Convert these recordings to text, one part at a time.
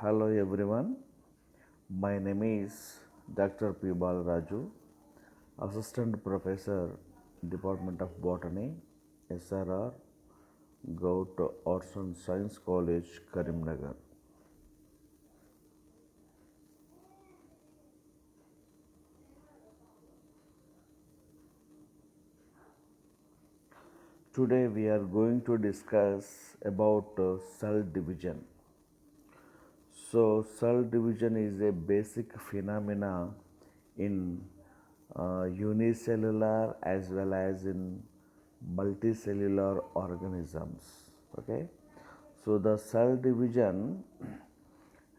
Hello everyone, my name is Dr. P. Balaraju, Assistant Professor, Department of Botany, SRR, Gout Arts and Science College, Karimnagar. Today we are going to discuss about cell division. So, cell division is a basic phenomena in unicellular as well as in multicellular organisms. Okay, so the cell division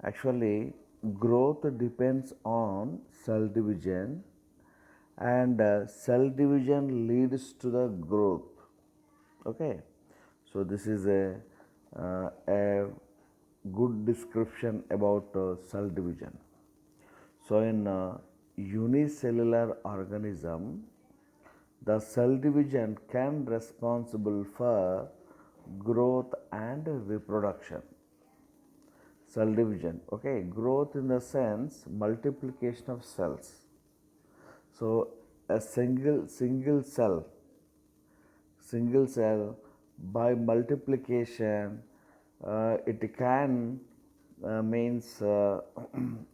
actually growth depends on cell division, and cell division leads to the growth. Okay, so this is a good description about cell division. So in unicellular organism, the cell division can responsible for growth and reproduction. Cell division, okay, growth in the sense multiplication of cells. So a single cell by multiplication, it can means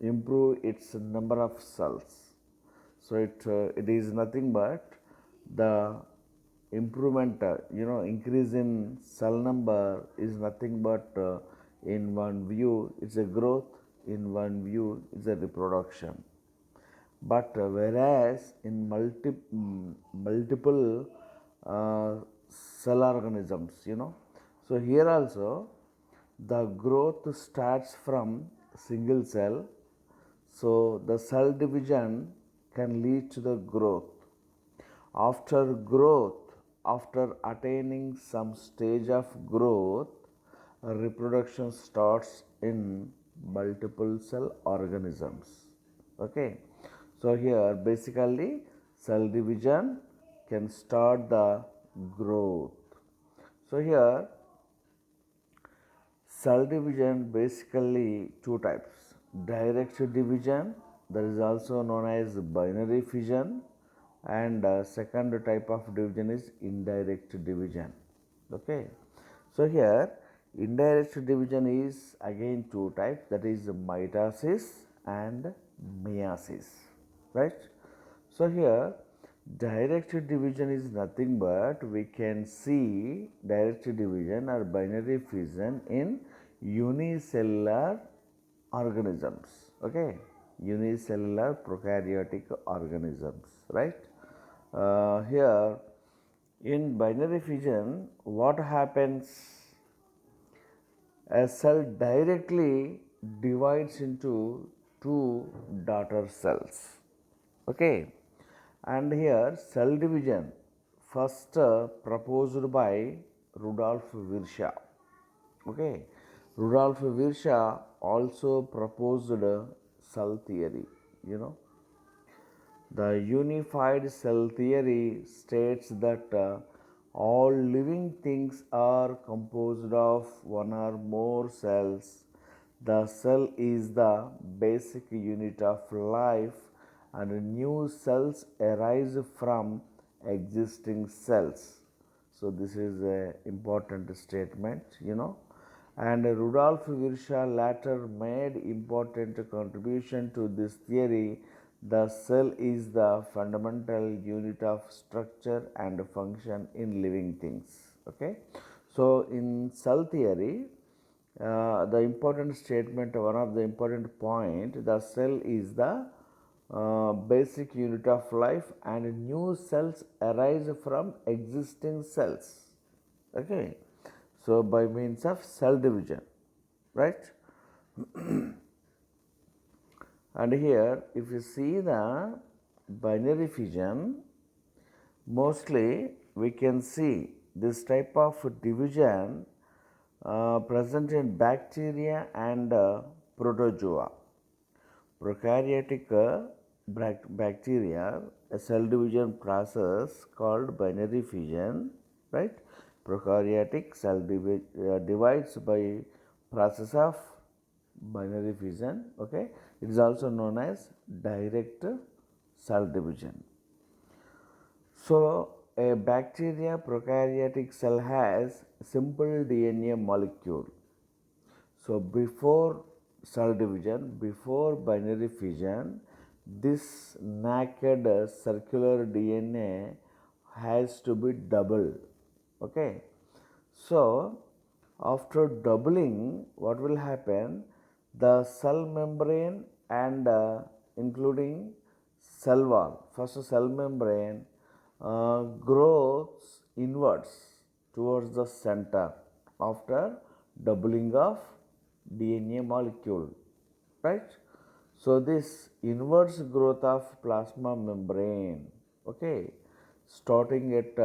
improve its number of cells. So it is nothing but the improvement, increase in cell number is nothing but in one view it's a growth, in one view it's a reproduction. But whereas in multiple cell organisms, so here also the growth starts from single cell. So the cell division can lead to the growth. After growth, after attaining some stage of growth, reproduction starts in multiple cell organisms. Okay, so here basically cell division can start the growth. So here cell division basically two types: direct division, that is also known as binary fission, and second type of division is indirect division. Okay, so here indirect division is again two types, that is mitosis and meiosis, right? So here direct division is nothing but we can see direct division or binary fission in unicellular organisms. Okay, unicellular prokaryotic organisms, right? Here in binary fission, what happens? A cell directly divides into two daughter cells. Okay, and here cell division first proposed by Rudolf Virchow. Okay, Rudolf Virchow also proposed cell theory. You know, the unified cell theory states that all living things are composed of one or more cells. The cell is the basic unit of life, and new cells arise from existing cells. So, this is an important statement. And Rudolf Virchow later made important contribution to this theory. The cell is the fundamental unit of structure and function in living things. Okay, so in cell theory, the important statement, one of the important point, the cell is the basic unit of life, and new cells arise from existing cells. Okay, so by means of cell division, right? And here if you see the binary fission, mostly we can see this type of division present in bacteria and protozoa. Prokaryotic bacteria, a cell division process called binary fission, right? Prokaryotic cell divides by process of binary fission. Okay, it is also known as direct cell division. So, a bacteria prokaryotic cell has simple DNA molecule. So, before cell division, before binary fission, this naked circular DNA has to be doubled. Okay. So, after doubling, what will happen? The cell membrane and including cell wall, first cell membrane grows inwards towards the center after doubling of DNA molecule, right? So, this inverse growth of plasma membrane, okay, starting at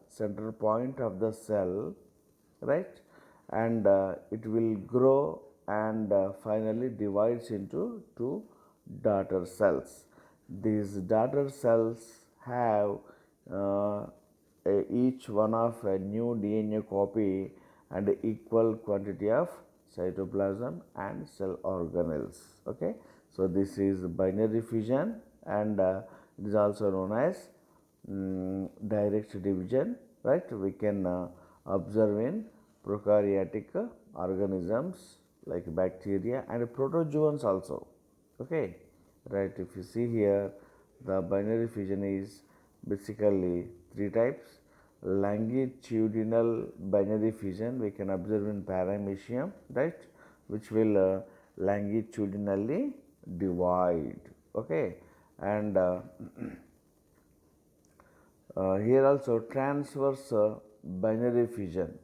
center point of the cell, right, and it will grow and finally divides into two daughter cells. These daughter cells have each one of a new DNA copy and equal quantity of cytoplasm and cell organelles. Okay, so this is binary fission, and it is also known as direct division, right? We can observe in prokaryotic organisms like bacteria and protozoans also. Okay, right? If you see here, the binary fission is basically three types. Longitudinal binary fission we can observe in Paramecium, right, which will longitudinally divide. Okay, and here also transverse binary fission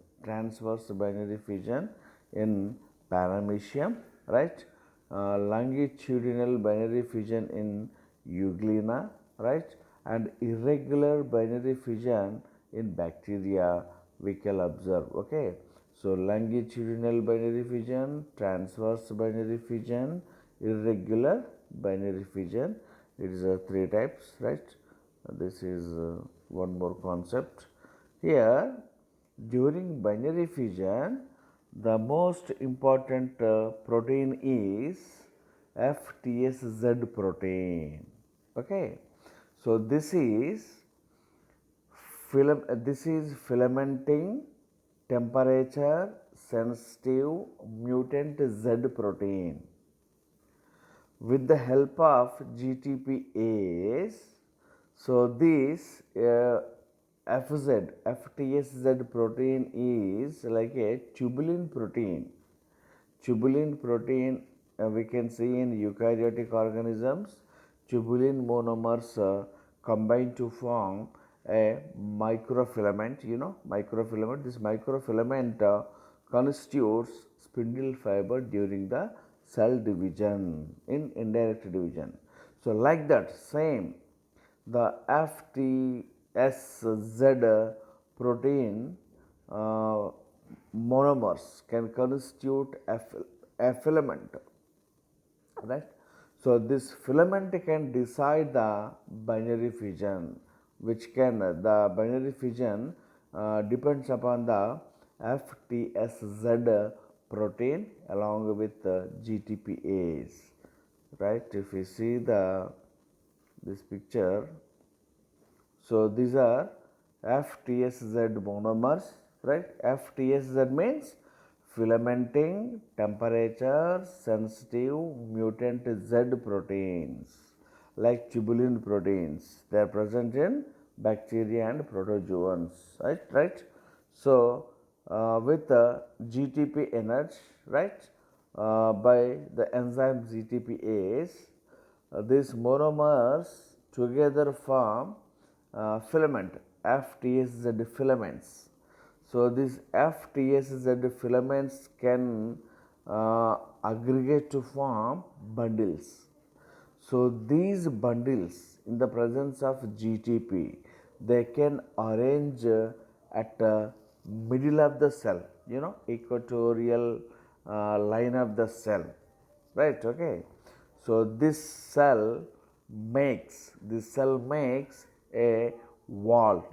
in Paramecium, right? Longitudinal binary fission in Euglena, right? And irregular binary fission in bacteria we can observe. Okay, so longitudinal binary fission, transverse binary fission, irregular binary fission. It is three types, right? This is one more concept. Here, during binary fission, the most important protein is FTSZ protein. Okay, so this is filamenting temperature sensitive mutant Z protein. With the help of GTPase, so this FTSZ protein is like a tubulin protein. Tubulin protein we can see in eukaryotic organisms. Tubulin monomers combine to form a microfilament. Microfilament. This microfilament constitutes spindle fiber during the cell division in indirect division. So, like that same the FTSZ protein monomers can constitute a filament, right. So, this filament can decide the binary fission, which can the binary fission depends upon the FTSZ protein along with GTPase, right. If you see this picture, so these are FTSZ monomers, right. FTSZ means filamenting temperature sensitive mutant Z proteins like tubulin proteins. They are present in bacteria and protozoans, right. So, with GTP energy, right, by the enzyme GTPase, these monomers together form filament, FTSZ filaments. So, these FTSZ filaments can aggregate to form bundles. So, these bundles in the presence of GTP, they can arrange at middle of the cell, equatorial line of the cell, right. Okay. So, this cell makes a wall,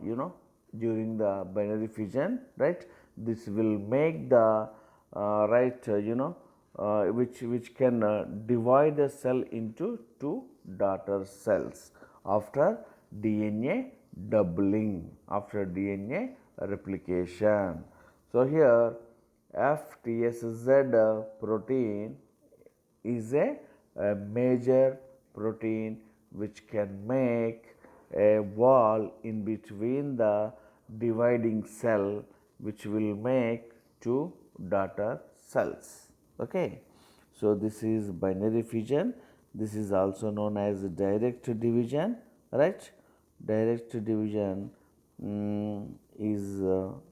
during the binary fission, right. This will make the which can divide the cell into two daughter cells after DNA doubling, after DNA replication. So here FTSZ protein is a major protein which can make a wall in between the dividing cell, which will make two daughter cells. Okay. So this is binary fission. This is also known as direct division, right? Direct division is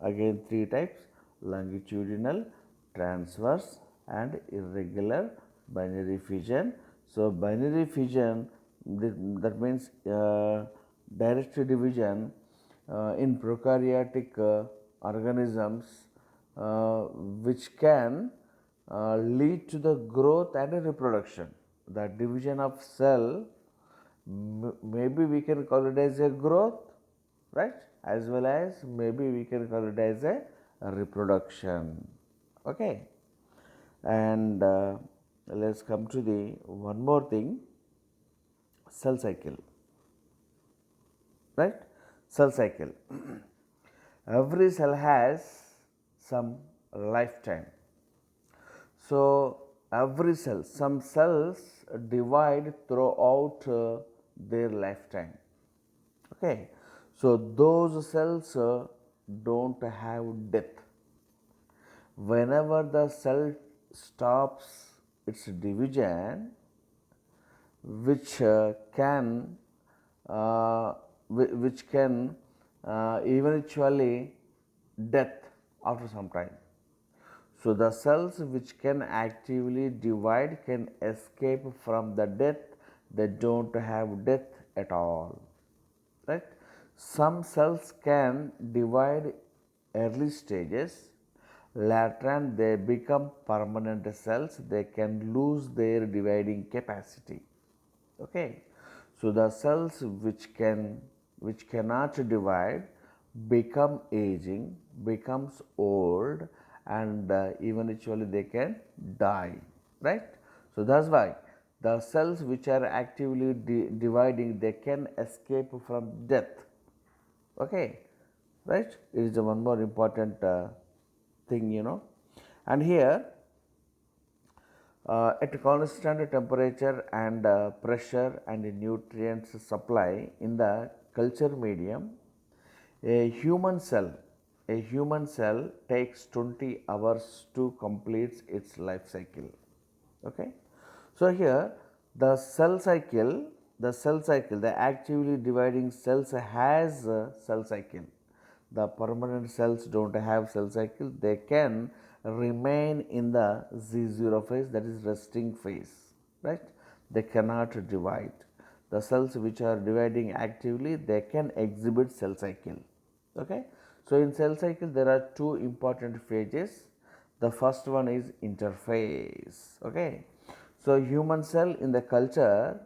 again three types: longitudinal, transverse, and irregular binary fission. So binary fission, that means direct division in prokaryotic organisms, which can lead to the growth and reproduction. The division of cell, maybe we can call it as a growth, right, as well as maybe we can call it as a reproduction. Okay. And let's come to the one more thing, cell cycle, right? Cell cycle. Every cell has some lifetime. So every cell, some cells divide throughout their lifetime. Okay. So those cells don't have death. Whenever the cell stops its division, which can eventually death after some time. So the cells which can actively divide can escape from the death. They don't have death at all, right? Some cells can divide early stages. Later on they become permanent cells. They can lose their dividing capacity. Okay. So the cells which cannot divide become aging, becomes old, and eventually they can die, right? So that's why the cells which are actively dividing, they can escape from death. Okay, right? It is one more important thing. And here at constant temperature and pressure and nutrients supply in the culture medium, a human cell takes 20 hours to complete its life cycle. Okay. So here the actively dividing cells has a cell cycle. The permanent cells don't have cell cycle. They can remain in the Z0 phase, that is resting phase, right? They cannot divide. The cells which are dividing actively, they can exhibit cell cycle. Okay. So in cell cycle there are two important phases. The first one is interphase. Okay. So human cell in the culture,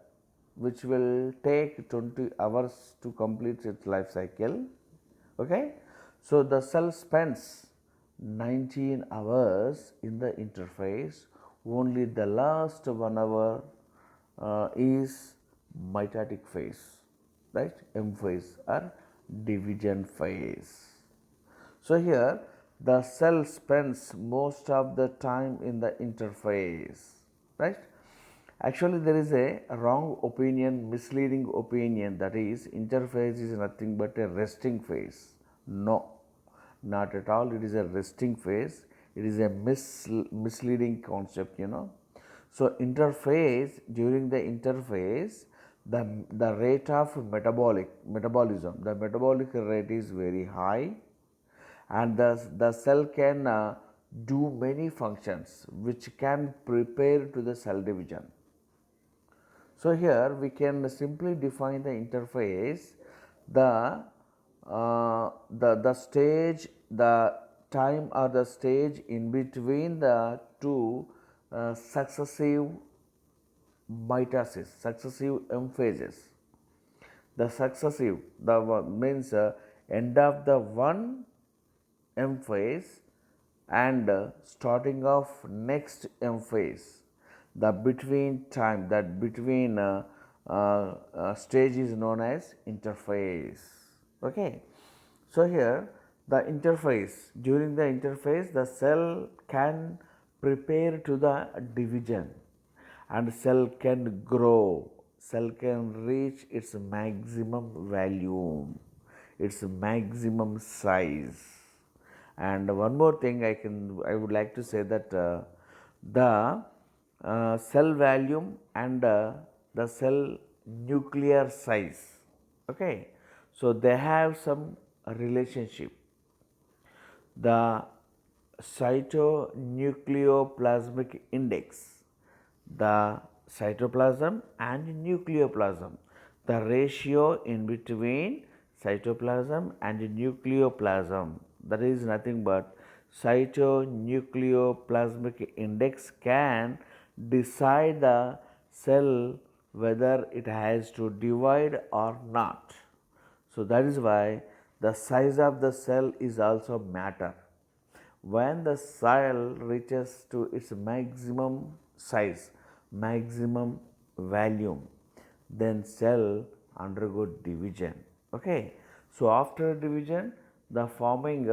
which will take 20 hours to complete its life cycle. Okay. So the cell spends 19 hours in the interphase. Only the last 1 hour is mitotic phase, right? M phase or division phase. So here the cell spends most of the time in the interphase, right? Actually, there is a wrong opinion, misleading opinion, that is interphase is nothing but a resting phase. No, not at all. It is a resting phase. It is a misleading concept. So interphase, during the interphase, the rate of metabolism, the metabolic rate is very high, and the cell can do many functions which can prepare to the cell division. So here we can simply define the interphase, the stage, the time or the stage in between the two successive mitosis, successive M phases. The successive, the means end of the one M phase and starting of next M phase. The between time, that between stage is known as interphase. Okay. So here the interphase, during the interphase the cell can prepare to the division and cell can grow, cell can reach its maximum volume, its maximum size. And one more thing I would like to say that the cell volume and the cell nuclear size, okay, so they have some relationship. The cytonucleoplasmic index, the cytoplasm and nucleoplasm, the ratio in between cytoplasm and nucleoplasm, that is nothing but cytonucleoplasmic index can decide the cell whether it has to divide or not. So that is why the size of the cell is also matter. When the cell reaches to its maximum size, maximum volume, then cell undergo division. Okay. So after division, the forming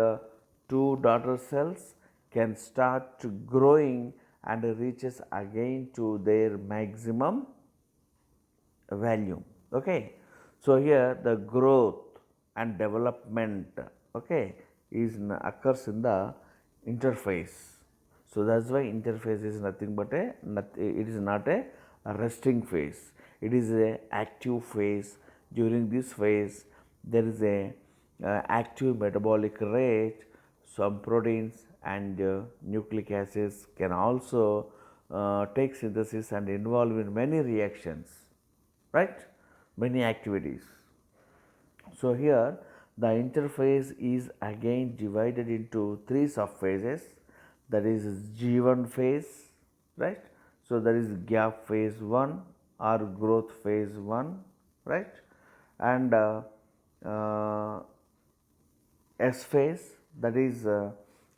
two daughter cells can start to growing and reaches again to their maximum volume. Okay. So here the growth and development, okay, occurs in the interphase. So that's why interphase is nothing but it is not a resting phase. It is a active phase. During this phase, there is a active metabolic rate. Some proteins and nucleic acids can also take synthesis and involve in many reactions, right? Many activities. So here the interphase is again divided into three subphases, that is G1 phase, right? So there is gap phase 1 or growth phase 1, right? And S phase, that is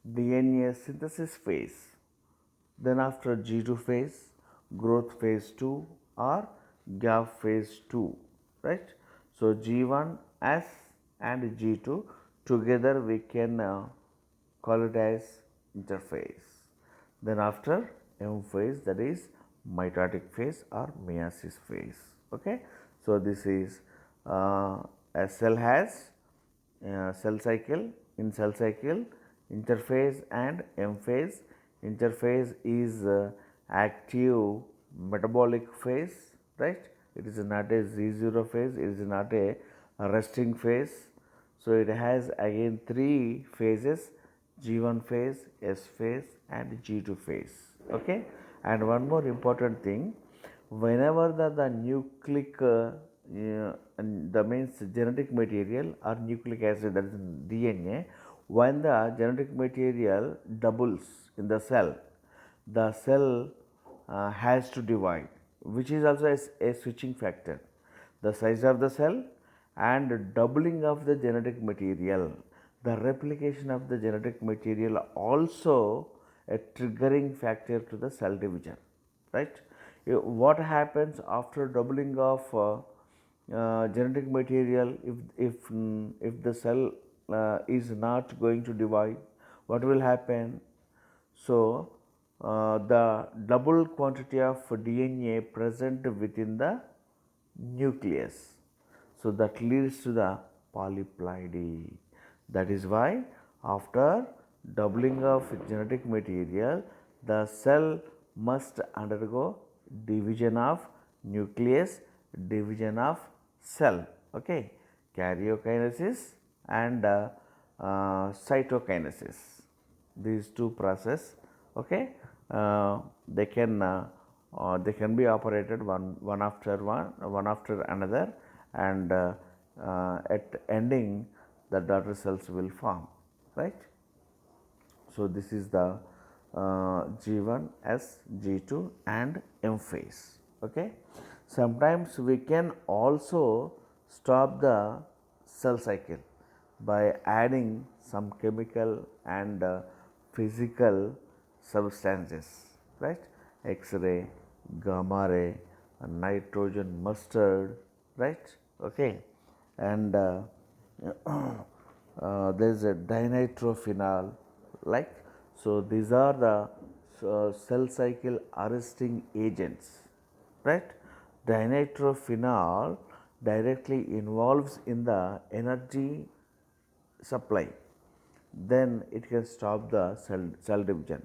DNA synthesis phase. Then after G2 phase, growth phase 2 or gap phase 2, right? So G1, S and G2 together we can call it as interphase. Then after M phase, that is mitotic phase or meiosis phase. Okay. So this is a cell has cell cycle. In cell cycle, interphase and M phase. Interphase is active metabolic phase, right? It is not a Z0 phase, it is not a resting phase. So it has again three phases: G1 phase, S phase and G2 phase. Okay. And one more important thing, whenever the nucleic and the means genetic material or nucleic acid, that is DNA, when the genetic material doubles in the cell has to divide, which is also a switching factor. The size of the cell and doubling of the genetic material, the replication of the genetic material also a triggering factor to the cell division, right? What happens after doubling of genetic material, if the cell is not going to divide, what will happen? So the double quantity of DNA present within the nucleus, so that leads to the polyploidy. That is why after doubling of genetic material, the cell must undergo division of nucleus, division of cell, okay, karyokinesis and cytokinesis. These two process, okay, they can be operated one after one after another, and at ending the daughter cells will form, right? So this is the G1, S, G2 and M phase. Okay. Sometimes we can also stop the cell cycle by adding some chemical and physical substances, right? X-ray, gamma ray, nitrogen mustard, right? Okay, and there is a dinitrophenol, like, so these are the cell cycle arresting agents, right? Dinitrophenol directly involves in the energy supply, then it can stop the cell division.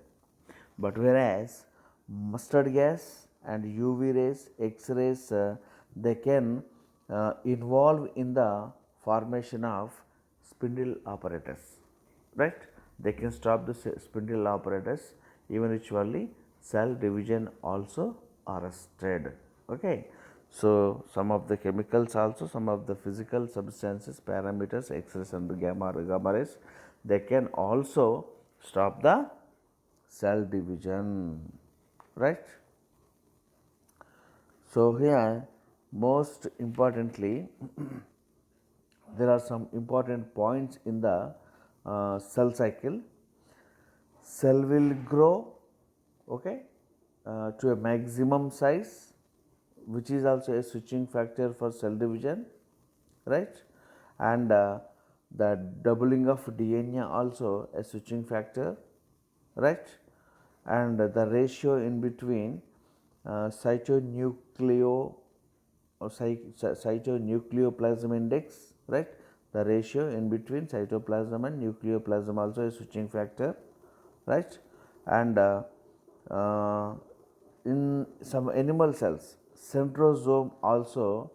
But whereas mustard gas and UV rays, X rays, they can involve in the formation of spindle apparatus, right? They can stop the spindle apparatus, eventually cell division also arrested. Okay, so some of the chemicals also, some of the physical substances, parameters, X-rays and gamma rays, they can also stop the cell division, right? So here most importantly there are some important points in the cell cycle. Cell will grow, okay, to a maximum size, which is also a switching factor for cell division, right? And the doubling of DNA also a switching factor, right? And the ratio in between cytonucleoplasm index, right? The ratio in between cytoplasm and nucleoplasm also a switching factor, right? And uh, in some animal cells, centrosome also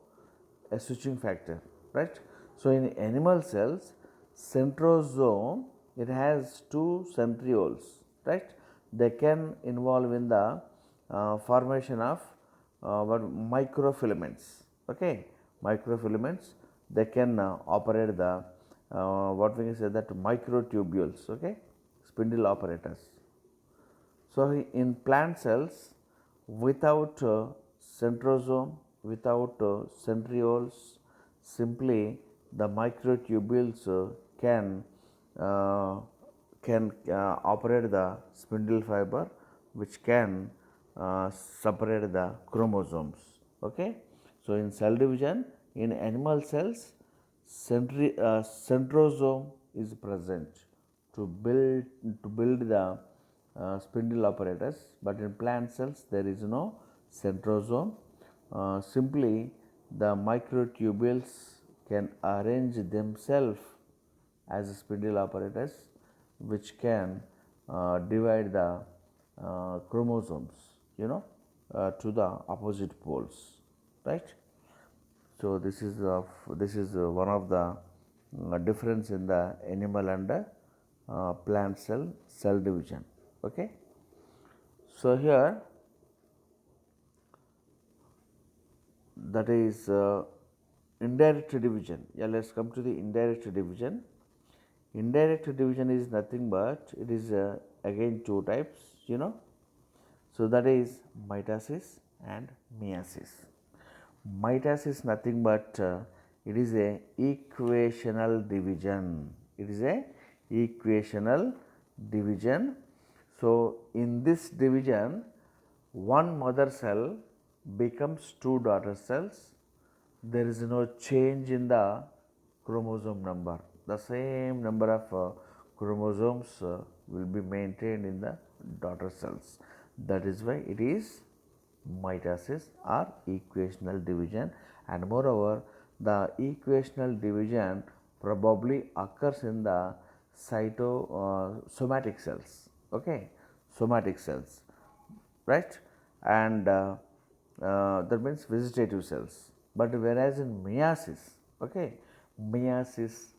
a switching factor, right? So in animal cells, centrosome, it has two centrioles, right? They can involve in the formation of what microfilaments, okay? Microfilaments, they can operate the what we can say that microtubules, okay? Spindle apparatus. So in plant cells, without centrosome, without centrioles, simply the microtubules uh, can operate the spindle fiber, which can separate the chromosomes. Okay, so in cell division, in animal cells, centrosome is present to build the spindle apparatus, but in plant cells there is no centrosome. Simply the microtubules can arrange themselves as a spindle apparatus, which can divide the chromosomes, to the opposite poles, right? So this is one of the difference in the animal and plant cell division. Okay. So here that is indirect division. Yeah, let's come to the indirect division. Indirect division is nothing but it is again two types, So that is mitosis and meiosis. Mitosis nothing but it is a equational division. It is a equational division. So in this division, one mother cell becomes two daughter cells. There is no change in the chromosome number. The same number of chromosomes will be maintained in the daughter cells. That is why it is mitosis or equational division, and moreover the equational division probably occurs in the somatic cells, okay, somatic cells, right? And that means vegetative cells. But whereas in meiosis, okay, meiosis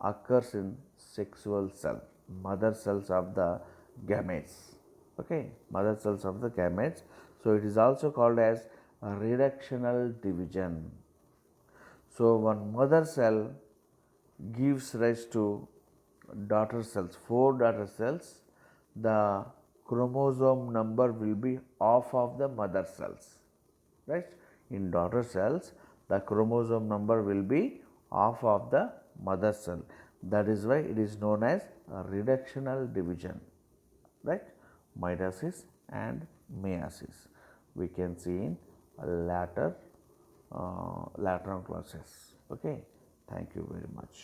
occurs in sexual cell, mother cells of the gametes, okay, mother cells of the gametes. So it is also called as a reductional division. So one mother cell gives rise to daughter cells, four daughter cells. The chromosome number will be half of the mother cells, right? In daughter cells, the chromosome number will be half of the mother cell. That is why it is known as a reductional division. like mitosis and meiosis. We can see in later on classes. Okay, thank you very much.